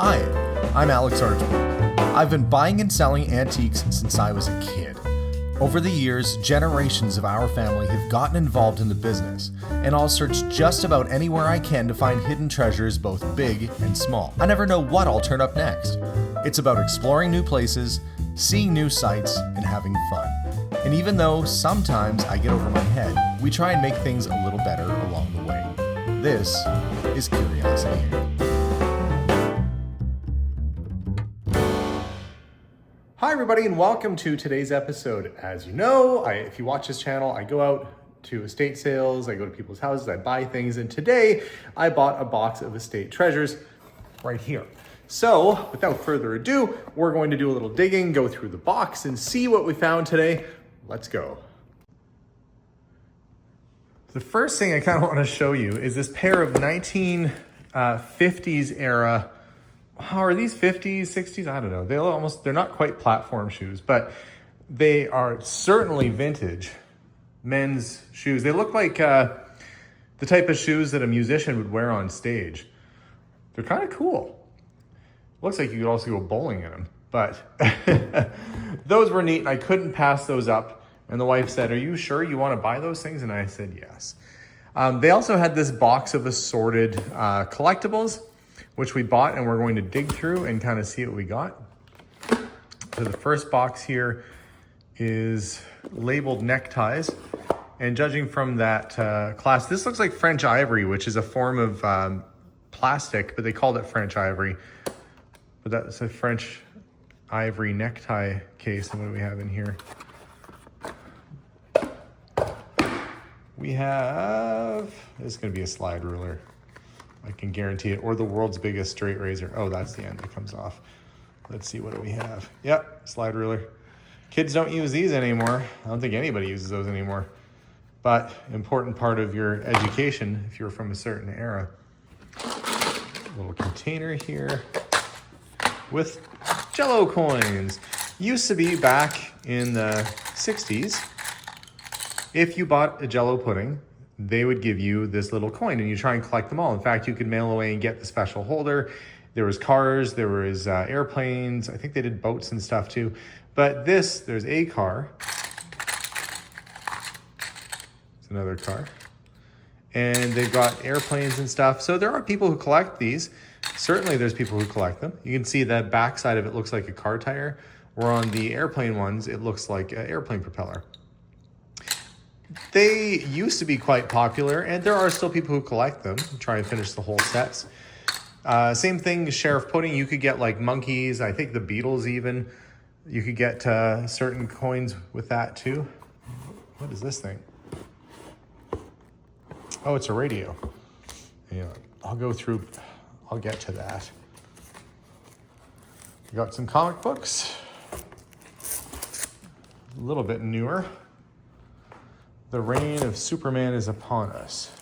Hi, I'm Alex Archman. I've been buying and selling antiques since I was a kid. Over the years, generations of our family have gotten involved in the business, and I'll search just about anywhere I can to find hidden treasures both big and small. I never know what I'll turn up next. It's about exploring new places, seeing new sights, and having fun. And even though sometimes I get over my head, we try and make things a little better along the way. This is Curiosity. Hi everybody and welcome to today's episode. As you know, if you watch this channel, I go out to estate sales, I go to people's houses, I buy things, and today I bought a box of estate treasures right here. So without further ado, we're going to do a little digging, go through the box and see what we found today. Let's go. The first thing I kind of want to show you is this pair of 1950s era. How are these 50s, 60s? I don't know. They're not quite platform shoes, but they are certainly vintage men's shoes. They look like the type of shoes that a musician would wear on stage. They're kind of cool. Looks like you could also go bowling in them, but those were neat. I couldn't pass those up. And the wife said, "Are you sure you want to buy those things?" And I said, yes. They also had this box of assorted collectibles, which we bought, and we're going to dig through and kind of see what we got. So the first box here is labeled neckties. And judging from that class, this looks like French ivory, which is a form of plastic, but they called it French ivory. But that's a French ivory necktie case. And what do we have in here? We have, this is gonna be a slide ruler. I can guarantee it, or the world's biggest straight razor. Oh, that's the end that comes off. Let's see, what do we have? Yep, slide ruler. Kids don't use these anymore. I don't think anybody uses those anymore. But important part of your education if you're from a certain era. Little container here with Jello coins. Used to be back in the 60s, if you bought a Jello pudding, they would give you this little coin and you try and collect them all. In fact, you could mail away and get the special holder. There was cars, there was airplanes. I think they did boats and stuff too. But there's a car. It's another car. And they've got airplanes and stuff. So there are people who collect these. Certainly there's people who collect them. You can see that back side of it looks like a car tire, where on the airplane ones, it looks like an airplane propeller. They used to be quite popular, and there are still people who collect them, try and finish the whole sets. Same thing, Sheriff Pudding. You could get like monkeys, I think the Beatles even. You could get certain coins with that too. What is this thing? Oh, it's a radio. Yeah, I'll get to that. We got some comic books. A little bit newer. The reign of Superman is upon us.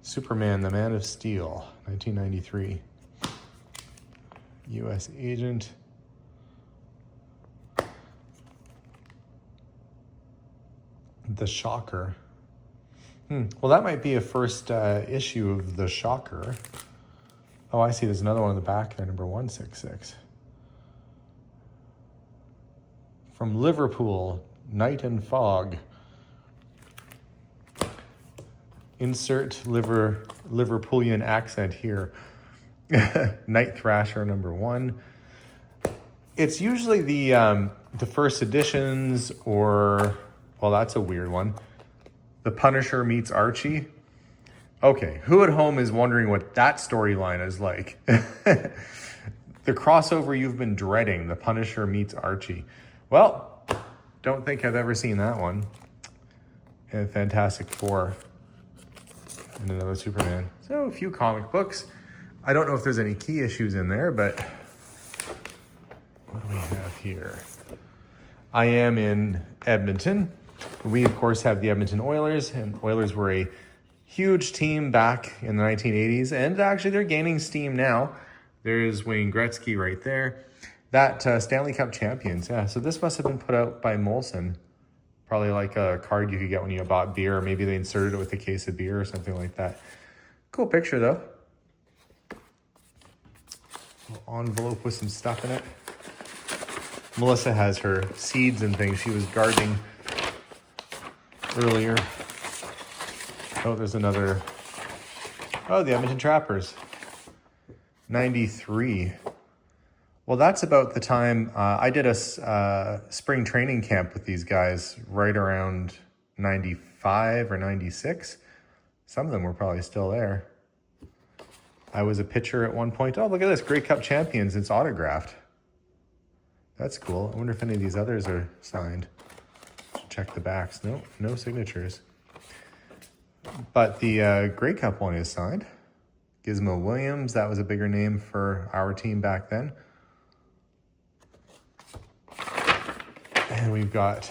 Superman, the Man of Steel, 1993. U.S. agent. The Shocker. Well, that might be a first issue of The Shocker. Oh, I see. There's another one in the back there, number 166. From Liverpool, Night and Fog. Insert Liverpoolian accent here. Night Thrasher, number 1. It's usually the first editions, or, well, that's a weird one. The Punisher meets Archie. Okay, who at home is wondering what that storyline is like? The crossover you've been dreading, The Punisher meets Archie. Well, don't think I've ever seen that one. And Fantastic Four. And another Superman. So a few comic books. I don't know if there's any key issues in there, but what do we have here? I am in Edmonton. We, of course, have the Edmonton Oilers, and Oilers were a huge team back in the 1980s, and actually they're gaining steam now. There's Wayne Gretzky right there. That Stanley Cup champions, yeah. So this must have been put out by Molson. Probably like a card you could get when you bought beer, or maybe they inserted it with a case of beer or something like that. Cool picture though. Little envelope with some stuff in it. Melissa has her seeds and things. She was gardening earlier. Oh, there's another. Oh, the Edmonton Trappers. 93. Well, that's about the time I did a spring training camp with these guys right around 95 or 96. Some of them were probably still there. I was a pitcher at one point. Oh, look at this. Grey Cup champions. It's autographed. That's cool. I wonder if any of these others are signed. Should check the backs. No, no signatures. But the Grey Cup one is signed. Gizmo Williams. That was a bigger name for our team back then. And we've got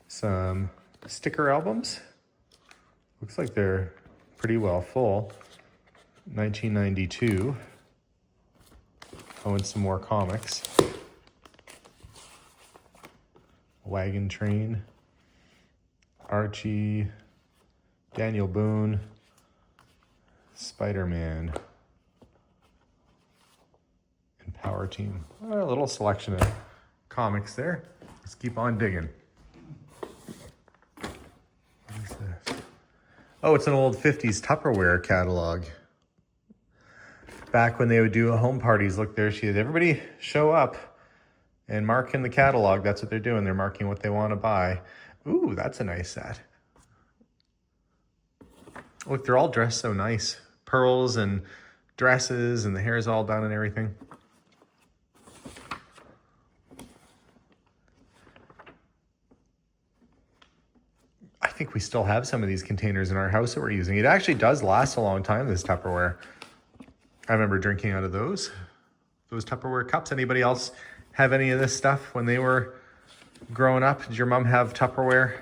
some sticker albums. Looks like they're pretty well full. 1992. Oh, and some more comics. Wagon Train. Archie. Daniel Boone. Spider-Man. And Power Team. A little selection of comics there. Let's keep on digging. What is this? Oh, it's an old 50s Tupperware catalog. Back when they would do home parties, look, there she is. Everybody show up and mark in the catalog. That's what they're doing. They're marking what they want to buy. Ooh, that's a nice set. Look, they're all dressed so nice. Pearls and dresses, and the hair's all done and everything. I think we still have some of these containers in our house that we're using. It actually does last a long time, this Tupperware. I remember drinking out of those Tupperware cups. Anybody else have any of this stuff when they were growing up? Did your mom have Tupperware?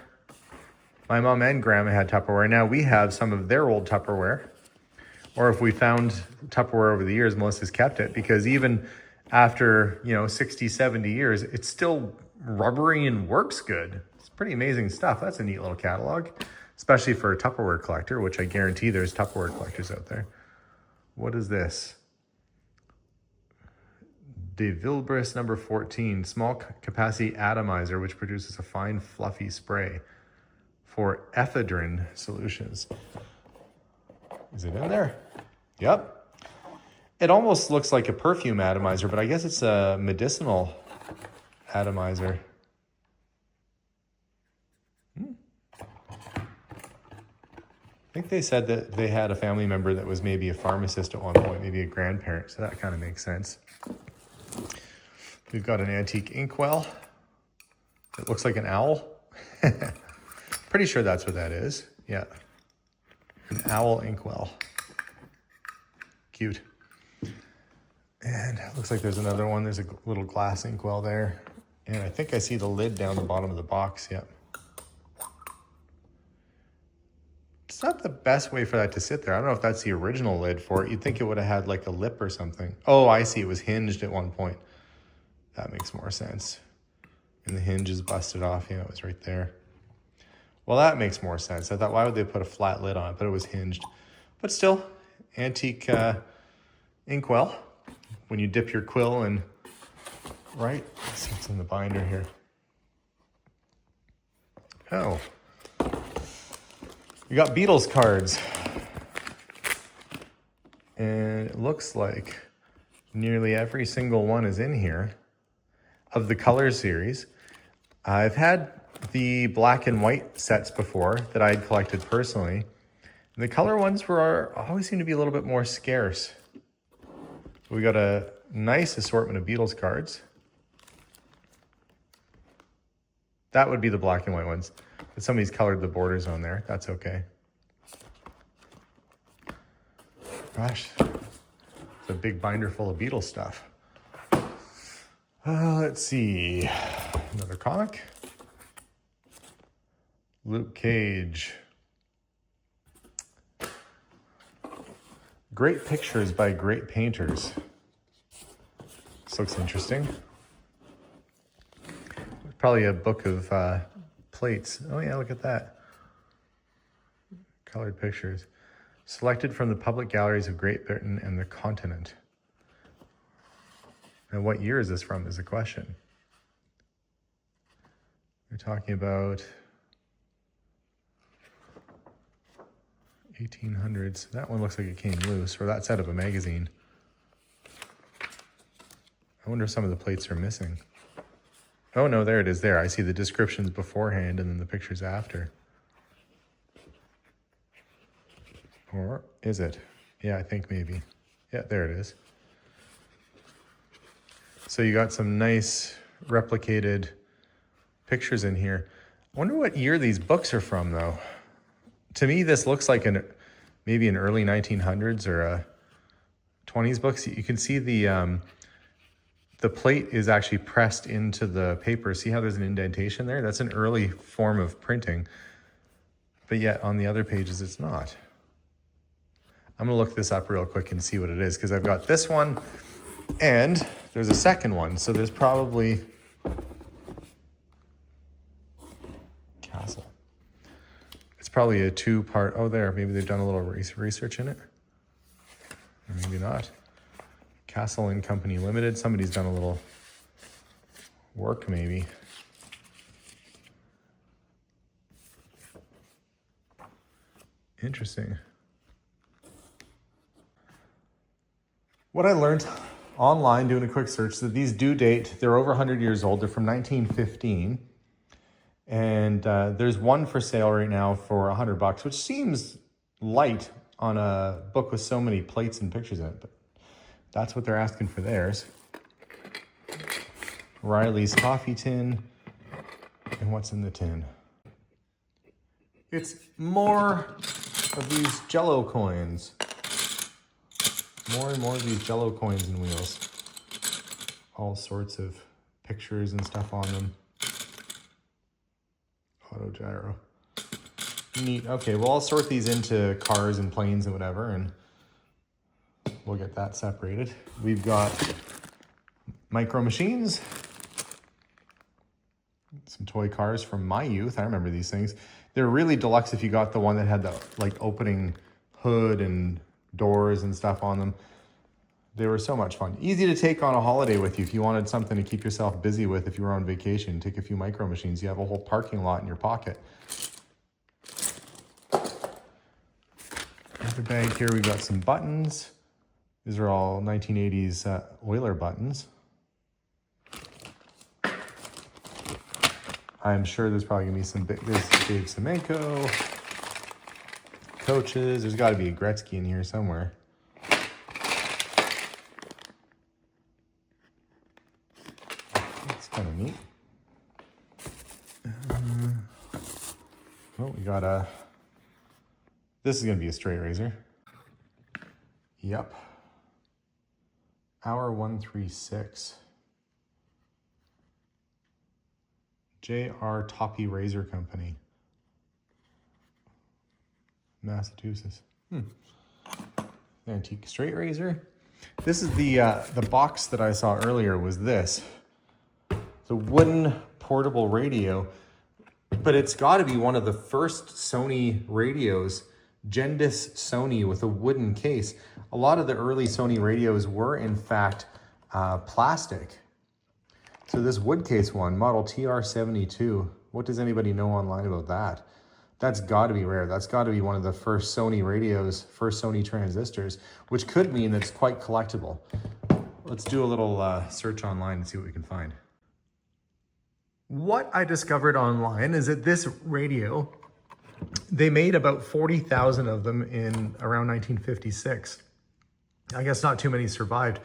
My mom and grandma had Tupperware. Now we have some of their old Tupperware. Or if we found Tupperware over the years, Melissa's kept it, because even after, 60, 70 years, it's still rubbery and works good. It's pretty amazing stuff. That's a neat little catalog, especially for a Tupperware collector, which I guarantee there's Tupperware collectors out there. What is this? De Vilbris number 14, small capacity atomizer, which produces a fine fluffy spray for ephedrine solutions. Is it in there? Yep. It almost looks like a perfume atomizer, but I guess it's a medicinal atomizer. I think they said that they had a family member that was maybe a pharmacist at one point, maybe a grandparent, so that kind of makes sense. We've got an antique inkwell. It looks like an owl. Pretty sure that's what that is. Yeah. An owl inkwell. Cute. And it looks like there's another one. There's a little glass inkwell there. And I think I see the lid down the bottom of the box. Yep. It's not the best way for that to sit there. I don't know if that's the original lid for it. You'd think it would have had like a lip or something. Oh, I see. It was hinged at one point. That makes more sense. And the hinge is busted off. Yeah, it was right there. Well, that makes more sense. I thought, why would they put a flat lid on it? But it was hinged. But still, antique inkwell. When you dip your quill and, right? Let's see what's in the binder here. Oh. We got Beatles cards. And it looks like nearly every single one is in here of the color series. I've had the black and white sets before that I had collected personally. And the color ones always seem to be a little bit more scarce. We got a nice assortment of Beatles cards. That would be the black and white ones. But somebody's colored the borders on there. That's okay. Gosh, it's a big binder full of Beatles stuff. Let's see. Another comic. Luke Cage. Great pictures by great painters. This looks interesting. Probably a book of plates. Oh yeah, look at that. Colored pictures. Selected from the public galleries of Great Britain and the continent. And what year is this from is the question. We're talking about 1800s. That one looks like it came loose, or that's out of a magazine. I wonder if some of the plates are missing. Oh no, there it is there. I see the descriptions beforehand and then the pictures after. Or is it? Yeah, I think maybe. Yeah, there it is. So you got some nice replicated pictures in here. I wonder what year these books are from though. To me, this looks like maybe an early 1900s or a 20s books. You can see the plate is actually pressed into the paper. See how there's an indentation there? That's an early form of printing. But yet on the other pages, it's not. I'm gonna look this up real quick and see what it is, because I've got this one and there's a second one. So there's probably Castle. It's probably a two-part, oh there, maybe they've done a little research in it. Or maybe not. Castle and Company Limited. Somebody's done a little work maybe. Interesting. What I learned online doing a quick search, that these do date, they're over 100 years old. They're from 1915. And there's one for sale right now for $100, which seems light on a book with so many plates and pictures in it, but that's what they're asking for theirs. Riley's coffee tin. And what's in the tin? It's more of these Jello coins. More and more of these Jello coins and wheels. All sorts of pictures and stuff on them. Auto gyro. Neat. Okay, well, I'll sort these into cars and planes and whatever, and we'll get that separated. We've got micro machines. Some toy cars from my youth. I remember these things. They're really deluxe if you got the one that had the like opening hood and doors and stuff on them. They were so much fun. Easy to take on a holiday with you if you wanted something to keep yourself busy with. If you were on vacation, take a few micro machines. You have a whole parking lot in your pocket. Another bag here, we've got some buttons. These are all 1980s Oiler buttons. I'm sure there's probably gonna be some big, there's Dave Semenko, coaches. There's gotta be a Gretzky in here somewhere. That's kind of neat. Oh, we got a, this is gonna be a straight razor. Yep. Hour 136. J.R. Toppy Razor Company. Massachusetts. Antique straight razor. This is the box that I saw earlier was this. The wooden portable radio, but it's got to be one of the first Sony radios, Gendis Sony, with a wooden case. A lot of the early Sony radios were in fact plastic. So this wood case one, model TR72, what does anybody know online about that? That's got to be rare. That's got to be one of the first Sony radios, first Sony transistors, which could mean that it's quite collectible. Let's do a little search online and see what we can find. What I discovered online is that this radio, they made about 40,000 of them in around 1956. I guess not too many survived.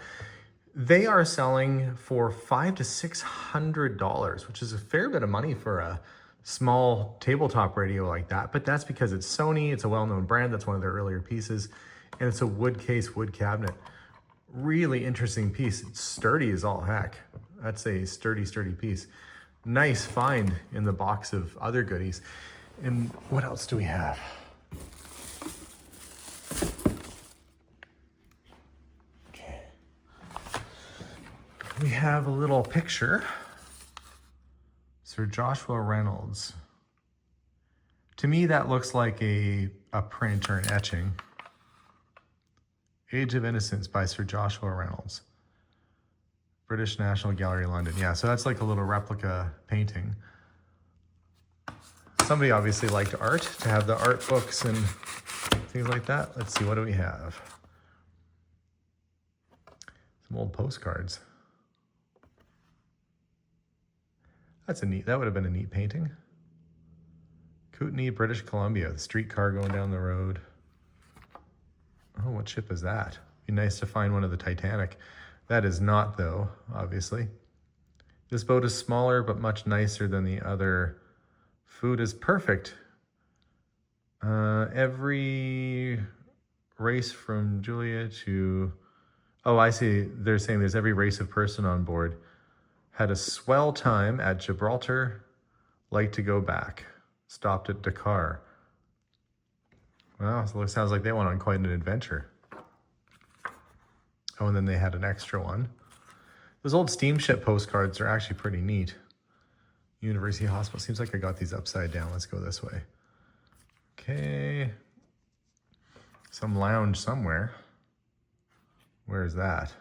They are selling for $500 to $600, which is a fair bit of money for a small tabletop radio like that. But that's because it's Sony, it's a well-known brand, that's one of their earlier pieces, and it's a wood case, wood cabinet. Really interesting piece. It's sturdy as all heck. That's a sturdy, sturdy piece. Nice find in the box of other goodies. And what else do we have? We have a little picture. Sir Joshua Reynolds. To me, that looks like a print or an etching. Age of Innocence by Sir Joshua Reynolds. British National Gallery, London. Yeah, so that's like a little replica painting. Somebody obviously liked art, to have the art books and things like that. Let's see, what do we have? Some old postcards. That would have been a neat painting. Kootenai, British Columbia, the streetcar going down the road. Oh, what ship is that? Be nice to find one of the Titanic. That is not, though, obviously. This boat is smaller, but much nicer than the other. Food is perfect. Every race from Julia to... Oh, I see. They're saying there's every race of person on board. Had a swell time at Gibraltar. Like to go back. Stopped at Dakar. Wow, so it sounds like they went on quite an adventure. Oh, and then they had an extra one. Those old steamship postcards are actually pretty neat. University Hospital. Seems like I got these upside down. Let's go this way. Okay. Some lounge somewhere. Where is that?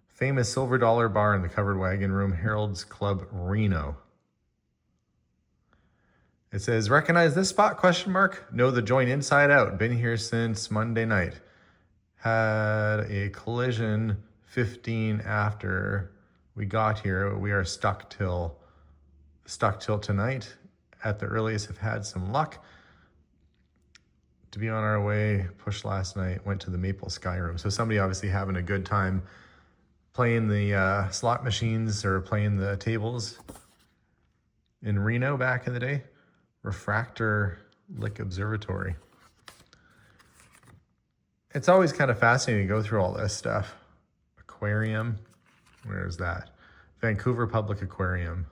Famous silver dollar bar in the covered wagon room, Harold's Club, Reno. It says, recognize this spot, question mark? Know the joint inside out. Been here since Monday night. Had a collision 15 after we got here. We are stuck till tonight. At the earliest, have had some luck. To be on our way, pushed last night, went to the Maple Sky Room. So somebody obviously having a good time playing the slot machines or playing the tables in Reno back in the day. Refractor Lick Observatory. It's always kind of fascinating to go through all this stuff. Aquarium, where is that? Vancouver Public Aquarium.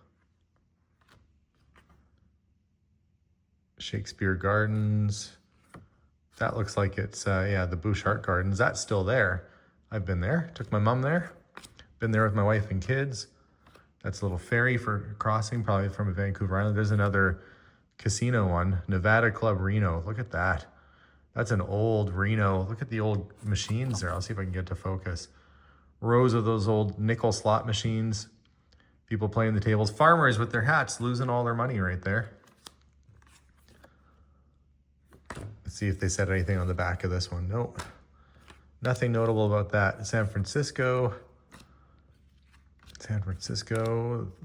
Shakespeare Gardens. That looks like it's, yeah, the Bouchard Gardens. That's still there. I've been there, took my mom there. Been there with my wife and kids. That's a little ferry for crossing, probably from Vancouver Island. There's another casino one, Nevada Club Reno. Look at that. That's an old Reno. Look at the old machines there. I'll see if I can get to focus. Rows of those old nickel slot machines. People playing the tables. Farmers with their hats losing all their money right there. Let's see if they said anything on the back of this one. Nope. Nothing notable about that. San Francisco.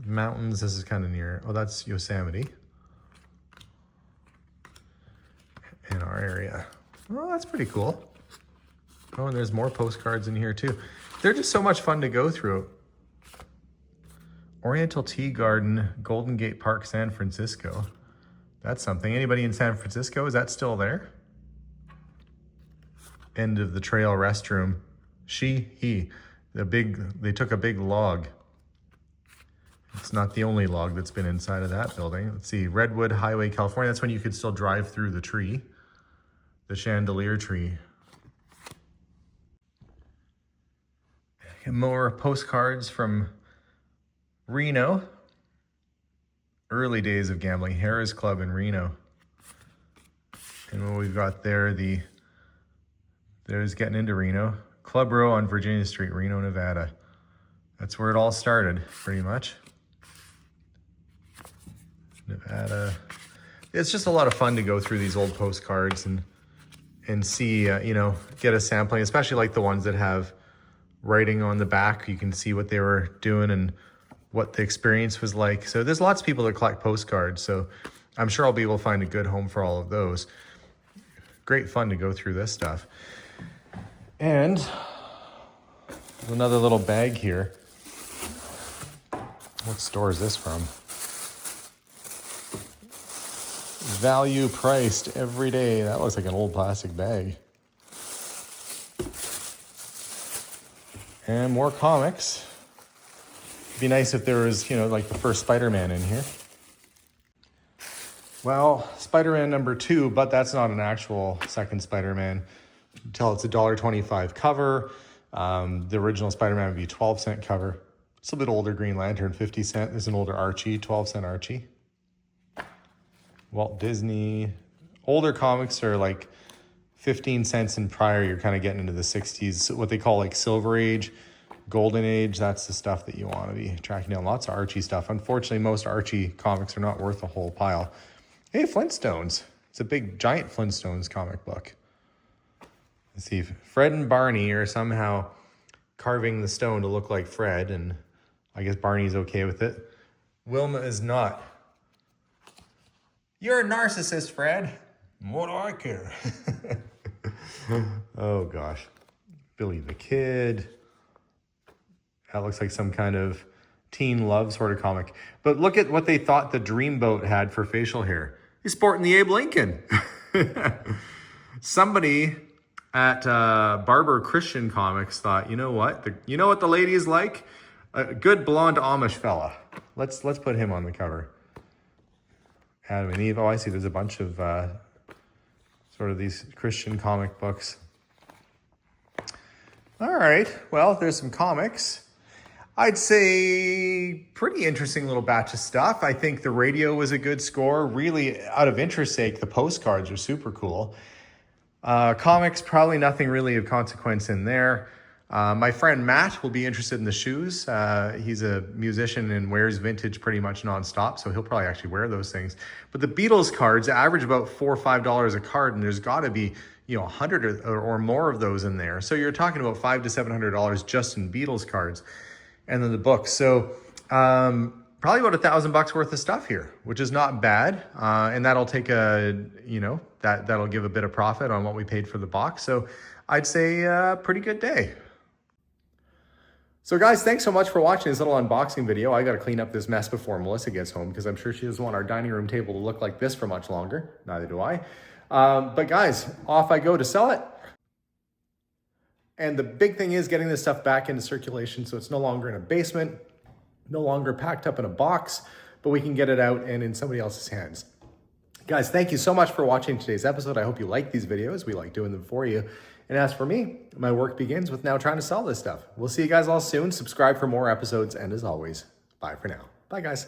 Mountains. This is kind of near. Oh, that's Yosemite. In our area. Well, that's pretty cool. Oh, and there's more postcards in here too. They're just so much fun to go through. Oriental Tea Garden, Golden Gate Park, San Francisco. That's something. Anybody in San Francisco? Is that still there? End of the trail restroom. He. They took a big log. It's not the only log that's been inside of that building. Let's see, Redwood Highway, California. That's when you could still drive through the tree. The chandelier tree. And more postcards from Reno. Early days of gambling. Harrah's Club in Reno. And what we've got there, there's getting into Reno. Club Row on Virginia Street, Reno, Nevada. That's where it all started, pretty much. Nevada. It's just a lot of fun to go through these old postcards and see, get a sampling, especially like the ones that have writing on the back. You can see what they were doing and what the experience was like. So there's lots of people that collect postcards. So I'm sure I'll be able to find a good home for all of those. Great fun to go through this stuff. And another little bag here. What store is this from? Value priced every day. That looks like an old plastic bag. And more comics. It'd be nice if there was, like the first Spider-Man in here. Well, Spider-Man number 2, but that's not an actual second Spider-Man. Until it's a $1.25 cover. The original Spider-Man would be a 12-cent cover. It's a bit older Green Lantern, 50 cent. There's an older Archie, 12-cent Archie. Walt Disney. Older comics are like 15 cents and prior. You're kind of getting into the 60s, what they call like Silver Age. Golden Age, that's the stuff that you want to be tracking down. Lots of Archie stuff. Unfortunately, most Archie comics are not worth a whole pile. Hey, Flintstones. It's a big, giant Flintstones comic book. Let's see if Fred and Barney are somehow carving the stone to look like Fred, and I guess Barney's okay with it. Wilma is not. You're a narcissist, Fred. What do I care? Oh, gosh. Billy the Kid. That looks like some kind of teen love sort of comic. But look at what they thought the Dreamboat had for facial hair. He's sporting the Abe Lincoln. Somebody at Barber Christian Comics thought, you know what? You know what the ladies like? A good blonde Amish fella. Let's put him on the cover. Adam and Eve. Oh, I see. There's a bunch of sort of these Christian comic books. All right. Well, there's some comics. I'd say pretty interesting little batch of stuff. I think the radio was a good score. Really, out of interest's sake, the postcards are super cool. Comics, probably nothing really of consequence in there. My friend Matt will be interested in the shoes. He's a musician and wears vintage pretty much nonstop, so he'll probably actually wear those things. But the Beatles cards average about $4 or $5 a card, and there's got to be 100 or more of those in there. So you're talking about $500 to $700 just in Beatles cards, and then the books. So probably about $1,000 worth of stuff here, which is not bad, and that'll take that'll give a bit of profit on what we paid for the box. So I'd say a pretty good day. So guys, thanks so much for watching this little unboxing video. I got to clean up this mess before Melissa gets home because I'm sure she doesn't want our dining room table to look like this for much longer. Neither do I. But guys, off I go to sell it. And the big thing is getting this stuff back into circulation so it's no longer in a basement, no longer packed up in a box, but we can get it out and in somebody else's hands. Guys, thank you so much for watching today's episode. I hope you like these videos. We like doing them for you. And as for me, my work begins with now trying to sell this stuff. We'll see you guys all soon. Subscribe for more episodes. And as always, bye for now. Bye, guys.